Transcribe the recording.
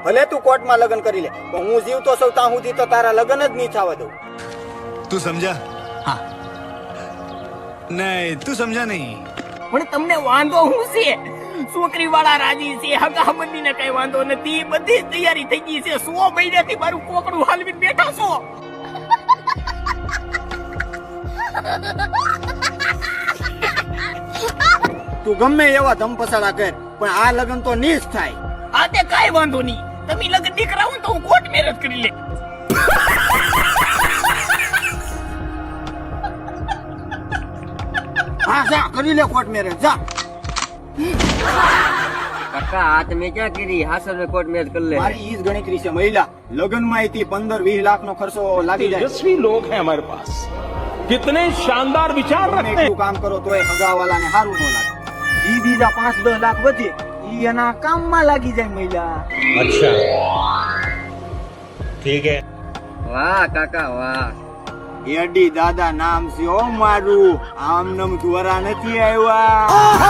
ભલે તું કોર્ટમાં લગ્ન કરી લે, પણ હું જીવતો સૌ ત્યાં સુધી તો તારા લગ્ન જ નહીં થવા દઉં. તું સમજા? હા. નહીં, તું સમજા નહીં. પણ તમને વાંધો શું છે? છોકરી વાળા રાજી છે, હગામંદી ને કઈ વાંધો નથી, બધી તૈયારી થઈ ગઈ છે. 100 મહિનાથી મારું કોકડું હાલવીને બેઠા છો. તું ગમે એવા ધમપસાડા કર, પણ આ લગ્ન તો નહીં જ થાય. આ તે કાઈ વાંધો નહીં, તમે લગ્ન નહીં કરાવો ને તો હું કોર્ટ મેરેજ કરી લે. હા જા કરી લે કોર્ટ મેરેજ, જા. કાકા આ તમે ક્યાં કરી? હાસર ને કોર્ટ મેરેજ કરી લે. મારી ઈ જ ગણતરી છે મહિલા લગ્નમાં એથી 15-20 લાખ નો ખર્ચો લાગી જાય. तेजस्वी लोग हैं हमारे पास, कितने शानदार विचार તમે रखते हैं. એટલું કામ કરો તોય હગાવાલાને સારું ન લાગે. ઈ બીજા 5-10 લાખ વધે ઈ એના કામમાં લાગી જાય મહિલા. વાહ કાકા વાહ. એડી દાદા નામ છે ઓ મારું, આમ નમ દ્વારા નથી આવ્યા.